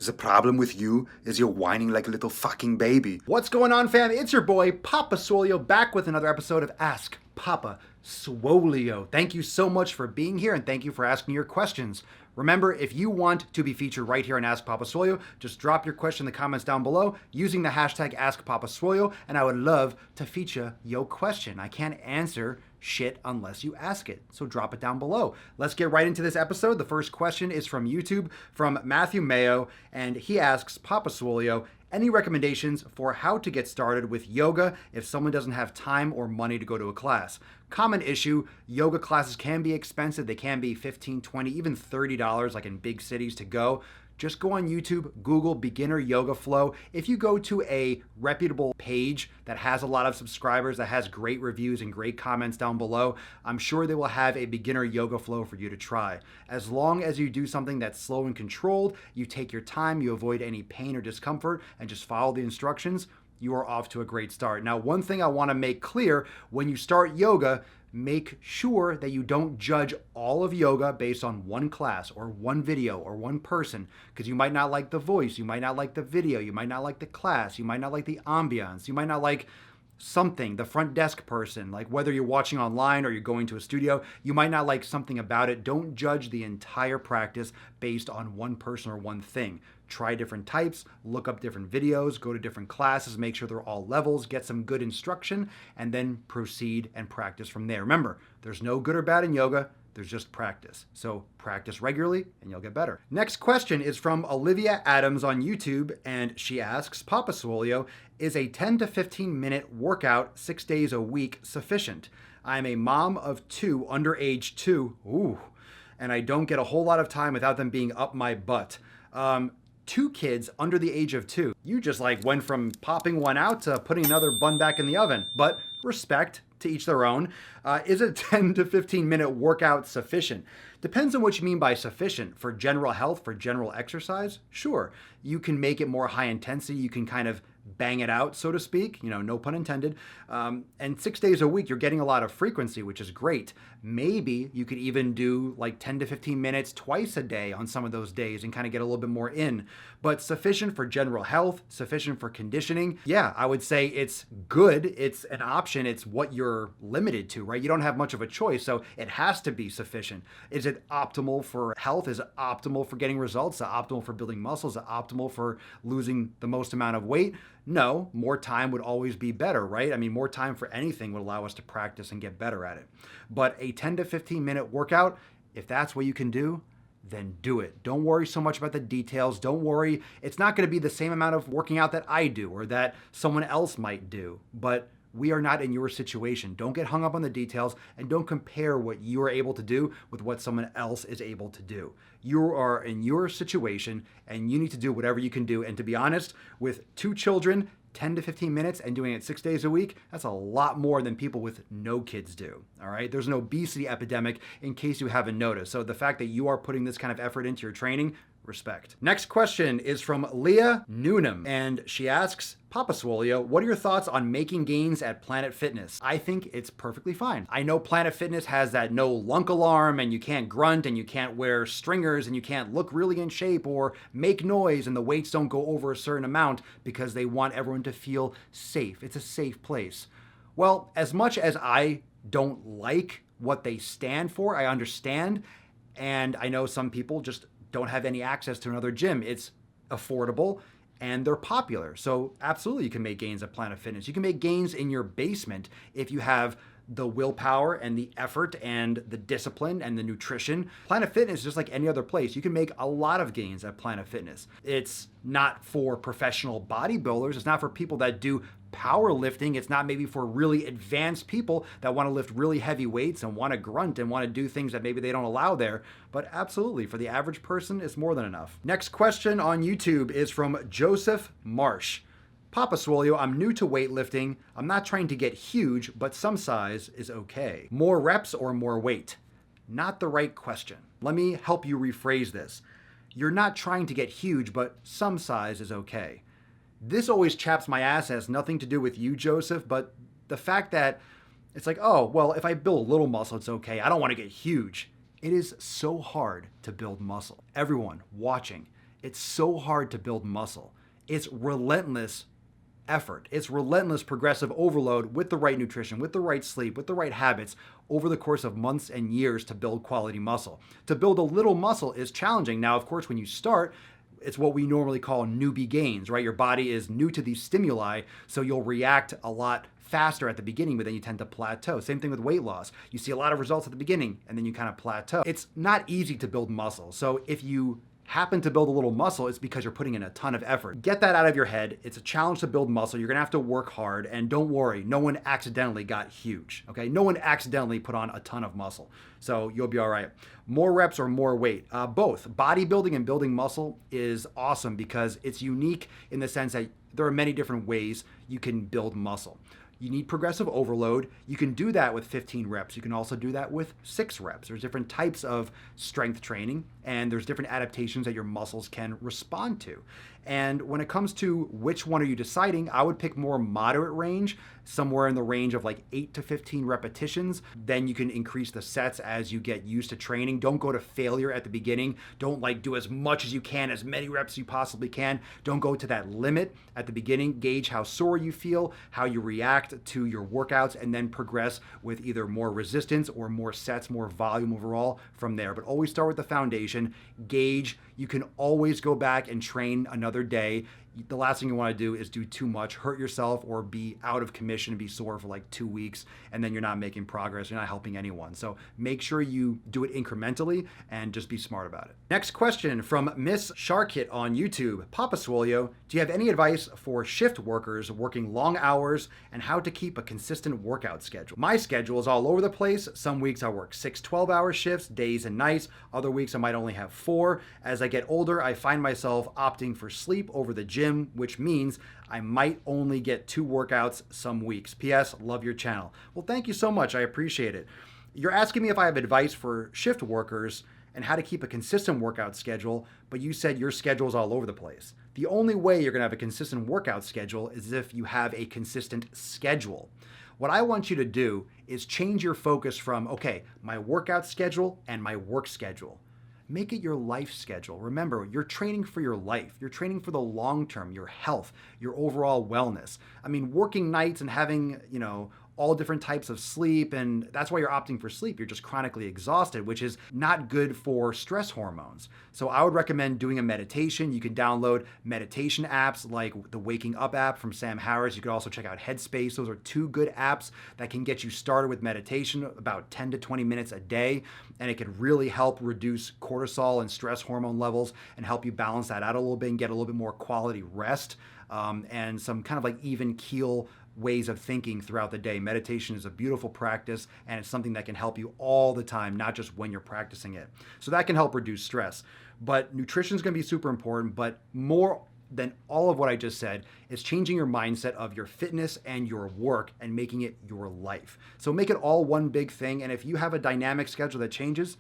The problem with you is you're whining like a little fucking baby. What's going on, fam? It's your boy, Papa Swolio, back with another episode of Ask Papa Swolio. Thank you so much for being here and thank you for asking your questions. Remember, if you want to be featured right here on Ask Papa Swolio, just drop your question in the comments down below using the hashtag AskPapaSwolio, and I would love to feature your question. I can't answer shit unless you ask it, so drop it down below. Let's get right into this episode. The first question is from YouTube, from Matthew Mayo, and he asks, Papa Swolio, any recommendations for how to get started with yoga if someone doesn't have time or money to go to a class? Common issue, yoga classes can be expensive. They can be $15, $20, even $30 like in big cities to go. Just go on YouTube, Google beginner yoga flow. If you go to a reputable page that has a lot of subscribers, that has great reviews and great comments down below, I'm sure they will have a beginner yoga flow for you to try. As long as you do something that's slow and controlled, you take your time, you avoid any pain or discomfort, and just follow the instructions, you are off to a great start. Now, one thing I want to make clear, when you start yoga, make sure that you don't judge all of yoga based on one class or one video or one person, because you might not like the voice, you might not like the video, you might not like the class, you might not like the ambiance, you might not like something, the front desk person, like whether you're watching online or you're going to a studio, you might not like something about it. Don't judge the entire practice based on one person or one thing. Try different types, look up different videos, go to different classes, make sure they're all levels, get some good instruction, and then proceed and practice from there. Remember, there's no good or bad in yoga. There's just practice. So practice regularly and you'll get better. Next question is from Olivia Adams on YouTube, and she asks, Papa Swolio, is a 10 to 15 minute workout 6 days a week sufficient? I'm a mom of two under age 2, and I don't get a whole lot of time without them being up my butt. 2 kids under the age of 2. You just like went from popping one out to putting another bun back in the oven. But respect, to each their own. Is a 10 to 15 minute workout sufficient? Depends on what you mean by sufficient. For general health, for general exercise, sure. You can make it more high intensity. You can kind of bang it out, so to speak, no pun intended. And 6 days a week, you're getting a lot of frequency, which is great. Maybe you could even do like 10 to 15 minutes twice a day on some of those days and kind of get a little bit more in. But sufficient for general health, sufficient for conditioning. Yeah, I would say it's good. It's an option. It's what you're limited to, right? You don't have much of a choice, so it has to be sufficient. Is it optimal for health? Is it optimal for getting results? Is it optimal for building muscles? Is it optimal for losing the most amount of weight? No, more time would always be better, right? I mean, more time for anything would allow us to practice and get better at it. But a 10 to 15 minute workout, if that's what you can do, then do it. Don't worry so much about the details. Don't worry. It's not going to be the same amount of working out that I do or that someone else might do, but we are not in your situation. Don't get hung up on the details and don't compare what you are able to do with what someone else is able to do. You are in your situation and you need to do whatever you can do. And to be honest, with 2 children, 10 to 15 minutes and doing it 6 days a week, that's a lot more than people with no kids do. All right. There's an obesity epidemic in case you haven't noticed. So the fact that you are putting this kind of effort into your training, respect. Next question is from Leah Newnham, and she asks, Papa Swolio, what are your thoughts on making gains at Planet Fitness? I think it's perfectly fine. I know Planet Fitness has that no lunk alarm and you can't grunt and you can't wear stringers and you can't look really in shape or make noise and the weights don't go over a certain amount because they want everyone to feel safe. It's a safe place. Well, as much as I don't like what they stand for, I understand. And I know some people just don't have any access to another gym. It's affordable and they're popular. So absolutely you can make gains at Planet Fitness. You can make gains in your basement if you have the willpower and the effort and the discipline and the nutrition. Planet Fitness is just like any other place. You can make a lot of gains at Planet Fitness. It's not for professional bodybuilders. It's not for people that do powerlifting. It's not maybe for really advanced people that want to lift really heavy weights and want to grunt and want to do things that maybe they don't allow there. But absolutely, for the average person, it's more than enough. Next question on YouTube is from Joseph Marsh. Papa Swolio, I'm new to weightlifting. I'm not trying to get huge, but some size is okay. More reps or more weight? Not the right question. Let me help you rephrase this. You're not trying to get huge, but some size is okay. This always chaps my ass. It has nothing to do with you, Joseph, but the fact that it's like, oh, well, if I build a little muscle, it's okay. I don't want to get huge. It is so hard to build muscle. Everyone watching, it's so hard to build muscle. It's relentless effort. It's relentless progressive overload with the right nutrition, with the right sleep, with the right habits over the course of months and years to build quality muscle. To build a little muscle is challenging. Now, of course, when you start, it's what we normally call newbie gains, right? Your body is new to these stimuli, so you'll react a lot faster at the beginning, but then you tend to plateau. Same thing with weight loss. You see a lot of results at the beginning, and then you kind of plateau. It's not easy to build muscle. So if you happen to build a little muscle, it's because you're putting in a ton of effort. Get that out of your head. It's a challenge to build muscle. You're gonna have to work hard, and don't worry, no one accidentally got huge, okay? No one accidentally put on a ton of muscle, so you'll be all right. More reps or more weight? Both. Bodybuilding and building muscle is awesome because it's unique in the sense that there are many different ways you can build muscle. You need progressive overload. You can do that with 15 reps. You can also do that with 6 reps. There's different types of strength training, and there's different adaptations that your muscles can respond to. And when it comes to which one are you deciding, I would pick more moderate range, somewhere in the range of like 8 to 15 repetitions. Then you can increase the sets as you get used to training. Don't go to failure at the beginning. Don't like do as much as you can, as many reps as you possibly can. Don't go to that limit at the beginning. Gauge how sore you feel, how you react to your workouts, and then progress with either more resistance or more sets, more volume overall from there. But always start with the foundation. Gauge. You can always go back and train another day. The last thing you want to do is do too much, hurt yourself, or be out of commission and be sore for like 2 weeks, and then you're not making progress. You're not helping anyone. So make sure you do it incrementally and just be smart about it. Next question from Miss Sharkit on YouTube. Papa Swolio, do you have any advice for shift workers working long hours and how to keep a consistent workout schedule? My schedule is all over the place. Some weeks I work 6 12-hour shifts, days and nights. Other weeks I might only have 4. As I get older, I find myself opting for sleep over the gym, which means I might only get 2 workouts some weeks. P.S. Love your channel. Well, thank you so much. I appreciate it. You're asking me if I have advice for shift workers and how to keep a consistent workout schedule, but you said your schedule is all over the place. The only way you're going to have a consistent workout schedule is if you have a consistent schedule. What I want you to do is change your focus from, okay, my workout schedule and my work schedule. Make it your life schedule. Remember, you're training for your life. You're training for the long term, your health, your overall wellness. I mean, working nights and having, all different types of sleep, and that's why you're opting for sleep. You're just chronically exhausted, which is not good for stress hormones. So I would recommend doing a meditation. You can download meditation apps like the Waking Up app from Sam Harris. You could also check out Headspace. Those are 2 good apps that can get you started with meditation about 10 to 20 minutes a day, and it can really help reduce cortisol and stress hormone levels and help you balance that out a little bit and get a little bit more quality rest and some kind of like even keel ways of thinking throughout the day. Meditation is a beautiful practice, and it's something that can help you all the time, not just when you're practicing it. So that can help reduce stress. But nutrition is going to be super important, but more than all of what I just said is changing your mindset of your fitness and your work and making it your life. So make it all one big thing, and if you have a dynamic schedule that changes,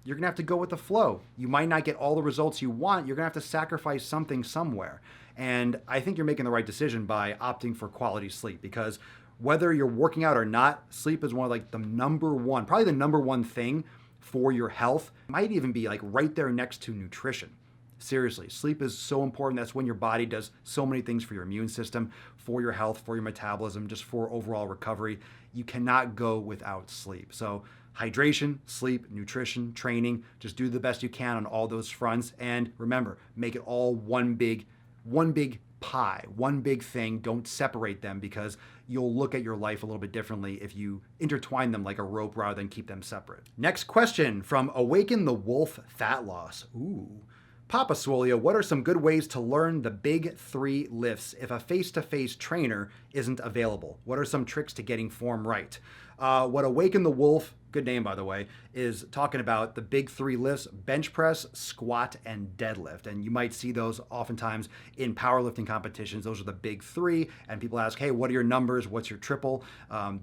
you're gonna have to go with the flow. You might not get all the results you want. You're gonna have to sacrifice something somewhere. And I think you're making the right decision by opting for quality sleep, because whether you're working out or not, sleep is one of like the probably the number one thing for your health. Might even be like right there next to nutrition. Seriously, sleep is so important. That's when your body does so many things for your immune system, for your health, for your metabolism, just for overall recovery. You cannot go without sleep. So hydration, sleep, nutrition, training, just do the best you can on all those fronts. And remember, make it all one big pie, one big thing. Don't separate them, because you'll look at your life a little bit differently if you intertwine them like a rope rather than keep them separate. Next question from Awaken the Wolf Fat Loss. Ooh. Papa Swolio, what are some good ways to learn the big 3 lifts if a face-to-face trainer isn't available? What are some tricks to getting form right? What Awaken the Wolf, good name by the way, is talking about the big 3 lifts: bench press, squat, and deadlift. And you might see those oftentimes in powerlifting competitions. Those are the big 3. And people ask, hey, what are your numbers? What's your triple?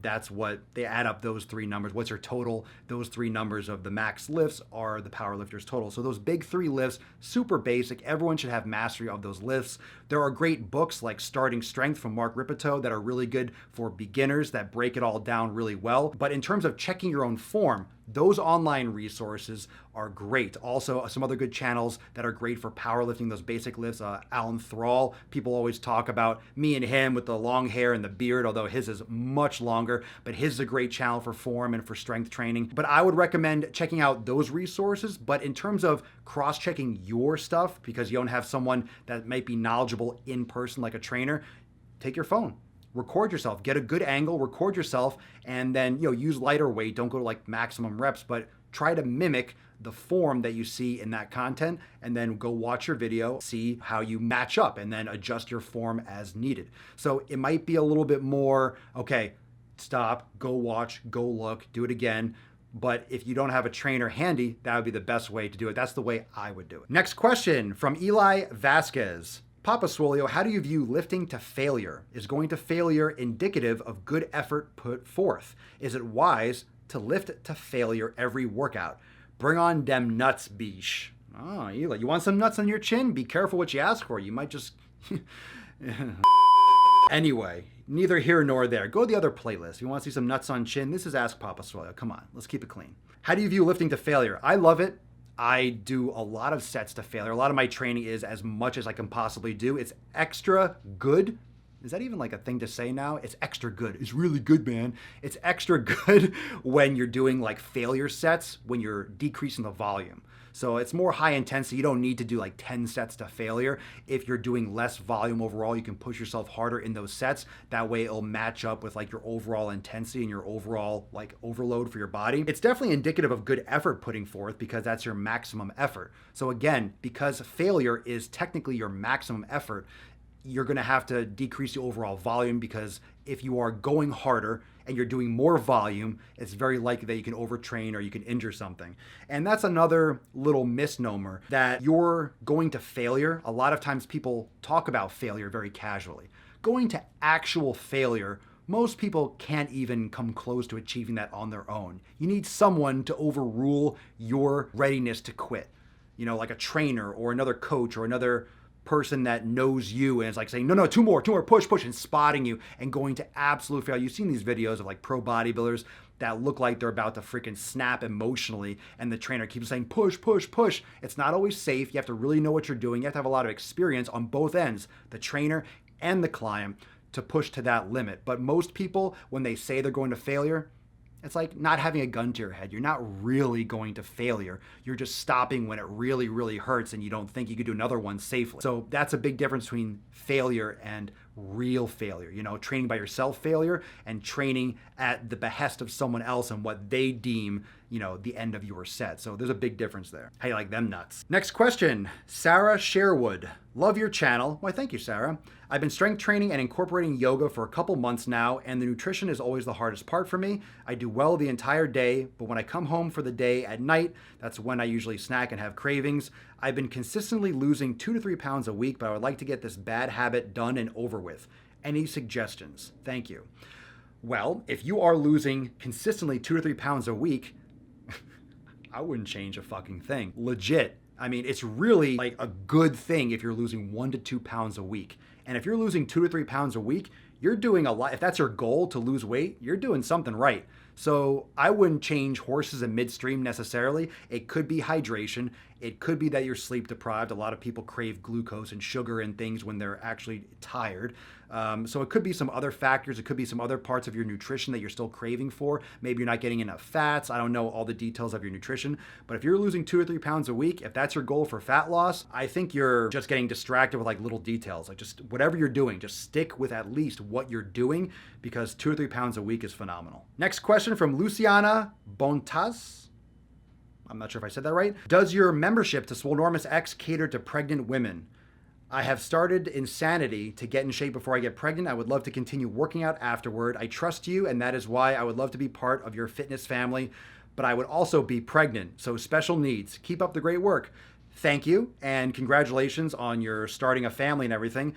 That's what they add up, those 3 numbers. What's your total? Those 3 numbers of the max lifts are the powerlifter's total. So those big 3 lifts, super basic. Everyone should have mastery of those lifts. There are great books like Starting Strength from Mark Ripito that are really good for beginners, that break it all down really well. But in terms of checking your own form, those online resources are great. Also, some other good channels that are great for powerlifting, those basic lifts. Alan Thrall, people always talk about me and him with the long hair and the beard, although his is much longer, but his is a great channel for form and for strength training. But I would recommend checking out those resources. But in terms of cross-checking your stuff, because you don't have someone that might be knowledgeable in person like a trainer, take your phone. Record yourself, get a good angle, record yourself, and then use lighter weight. Don't go to like maximum reps, but try to mimic the form that you see in that content, and then go watch your video, see how you match up, and then adjust your form as needed. So it might be a little bit more, okay, stop, go watch, go look, do it again. But if you don't have a trainer handy, that would be the best way to do it. That's the way I would do it. Next question from Eli Vasquez. Papa Swolio, how do you view lifting to failure? Is going to failure indicative of good effort put forth? Is it wise to lift to failure every workout? Bring on dem nuts, beesh. Oh, Eli, you want some nuts on your chin? Be careful what you ask for. You might just... Anyway, neither here nor there. Go to the other playlist. If you want to see some nuts on chin, this is Ask Papa Swolio. Come on, let's keep it clean. How do you view lifting to failure? I love it. I do a lot of sets to failure. A lot of my training is as much as I can possibly do. It's extra good. Is that even like a thing to say now? It's extra good. It's really good, man. It's extra good when you're doing like failure sets, when you're decreasing the volume. So it's more high intensity. You don't need to do like 10 sets to failure. If you're doing less volume overall, you can push yourself harder in those sets. That way it'll match up with like your overall intensity and your overall like overload for your body. It's definitely indicative of good effort putting forth because that's your maximum effort. So again, because failure is technically your maximum effort, you're going to have to decrease the overall volume, because if you are going harder and you're doing more volume, it's very likely that you can overtrain or you can injure something. And that's another little misnomer, that you're going to failure. A lot of times people talk about failure very casually. Going to actual failure, most people can't even come close to achieving that on their own. You need someone to overrule your readiness to quit. Like a trainer or another coach or another person that knows you and is like saying, no, two more, push, and spotting you and going to absolute failure. You've seen these videos of like pro bodybuilders that look like they're about to freaking snap emotionally, and the trainer keeps saying, push. It's not always safe. You have to really know what you're doing. You have to have a lot of experience on both ends, the trainer and the client, to push to that limit. But most people, when they say they're going to failure, it's like not having a gun to your head. You're not really going to failure. You're just stopping when it really, really hurts and you don't think you could do another one safely. So that's a big difference between failure and real failure. Training by yourself failure and training at the behest of someone else and what they deem, the end of your set. So there's a big difference there. How you like them nuts? Next question, Sarah Sherwood. Love your channel. Why, thank you, Sarah. I've been strength training and incorporating yoga for a couple months now, and the nutrition is always the hardest part for me. I do well the entire day, but when I come home for the day at night, that's when I usually snack and have cravings. I've been consistently losing 2 to 3 pounds a week, but I would like to get this bad habit done and over with. Any suggestions? Thank you. Well, if you are losing consistently 2 to 3 pounds a week, I wouldn't change a fucking thing. Legit. I mean, it's really like a good thing if you're losing 1 to 2 pounds a week. And if you're losing 2 to 3 pounds a week, you're doing a lot. If that's your goal, to lose weight, you're doing something right. So I wouldn't change horses in midstream necessarily. It could be hydration. It could be that you're sleep deprived. A lot of people crave glucose and sugar and things when they're actually tired. So it could be some other factors. It could be some other parts of your nutrition that you're still craving for. Maybe you're not getting enough fats. I don't know all the details of your nutrition. But if you're losing 2 or 3 pounds a week, if that's your goal for fat loss, I think you're just getting distracted with like little details. Like just whatever you're doing, just stick with at least what you're doing, because 2 or 3 pounds a week is phenomenal. Next question from Luciana Bontas. I'm not sure if I said that right. Does your membership to Swolenormous X cater to pregnant women? I have started Insanity to get in shape before I get pregnant. I would love to continue working out afterward. I trust you, and that is why I would love to be part of your fitness family, but I would also be pregnant, so special needs. Keep up the great work. Thank you, and congratulations on your starting a family and everything.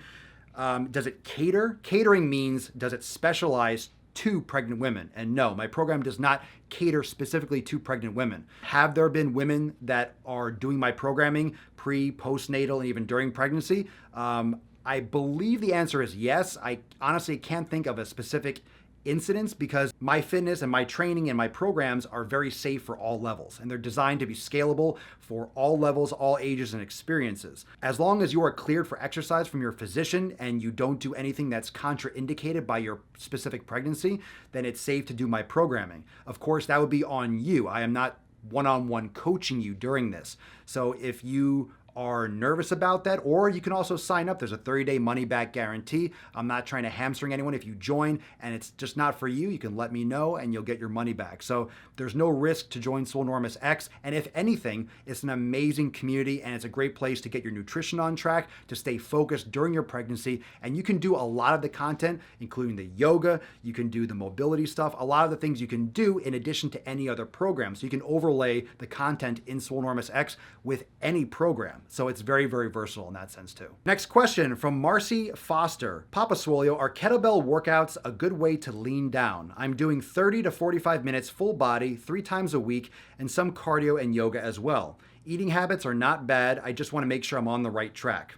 Does it cater? Catering means, does it specialize to pregnant women? And no, my program does not cater specifically to pregnant women. Have there been women that are doing my programming pre, postnatal, and even during pregnancy? I believe the answer is yes. I honestly can't think of a specific incidents because my fitness and my training and my programs are very safe for all levels, and they're designed to be scalable for all levels, all ages, and experiences. As long as you are cleared for exercise from your physician and you don't do anything that's contraindicated by your specific pregnancy, then it's safe to do my programming. Of course, that would be on you. I am not one-on-one coaching you during this. So if you are nervous about that, or you can also sign up. There's a 30-day money-back guarantee. I'm not trying to hamstring anyone. If you join and it's just not for you, you can let me know and you'll get your money back. So there's no risk to join Swolenormous X. And if anything, it's an amazing community and it's a great place to get your nutrition on track, to stay focused during your pregnancy. And you can do a lot of the content, including the yoga, you can do the mobility stuff, a lot of the things you can do in addition to any other program. So you can overlay the content in Swolenormous X with any program. So it's very, very versatile in that sense too. Next question from Marcy Foster. Papa Swolio, are kettlebell workouts a good way to lean down? I'm doing 30 to 45 minutes full body 3 times a week and some cardio and yoga as well. Eating habits are not bad. I just want to make sure I'm on the right track.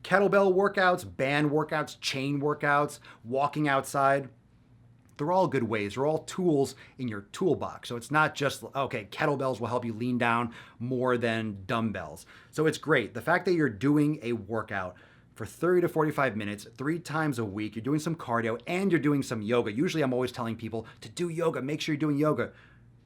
Kettlebell workouts, band workouts, chain workouts, walking outside, they're all good ways. They're all tools in your toolbox. So it's not just, okay, kettlebells will help you lean down more than dumbbells. So it's great. The fact that you're doing a workout for 30 to 45 minutes, 3 times a week, you're doing some cardio and you're doing some yoga. Usually I'm always telling people to do yoga. Make sure you're doing yoga.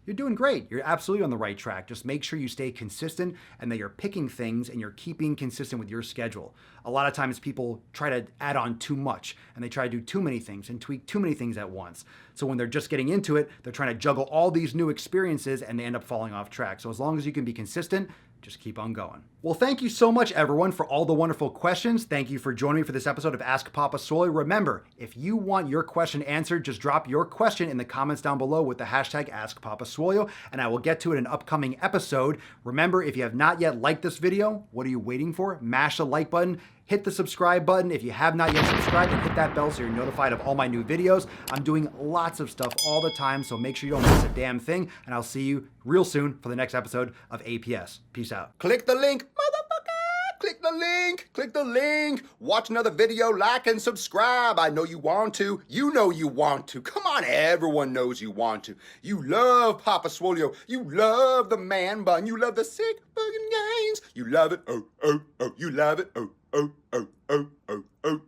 You're doing great. You're absolutely on the right track. Just make sure you stay consistent and that you're picking things and you're keeping consistent with your schedule. A lot of times people try to add on too much and they try to do too many things and tweak too many things at once. So when they're just getting into it, they're trying to juggle all these new experiences and they end up falling off track. So as long as you can be consistent, just keep on going. Well, thank you so much, everyone, for all the wonderful questions. Thank you for joining me for this episode of Ask Papa Swolio. Remember, if you want your question answered, just drop your question in the comments down below with the hashtag #AskPapaSwolio, and I will get to it in an upcoming episode. Remember, if you have not yet liked this video, what are you waiting for? Mash the like button. Hit the subscribe button. If you have not yet subscribed, and hit that bell so you're notified of all my new videos. I'm doing lots of stuff all the time, so make sure you don't miss a damn thing, and I'll see you real soon for the next episode of APS. Peace out. Click the link, motherfucker! Click the link! Click the link! Watch another video, like and subscribe. I know you want to. You know you want to. Come on, everyone knows you want to. You love Papa Swolio. You love the man bun. You love the sick bugging gains. You love it. Oh, oh, oh. You love it. Oh, oh, oh, oh, oh, oh.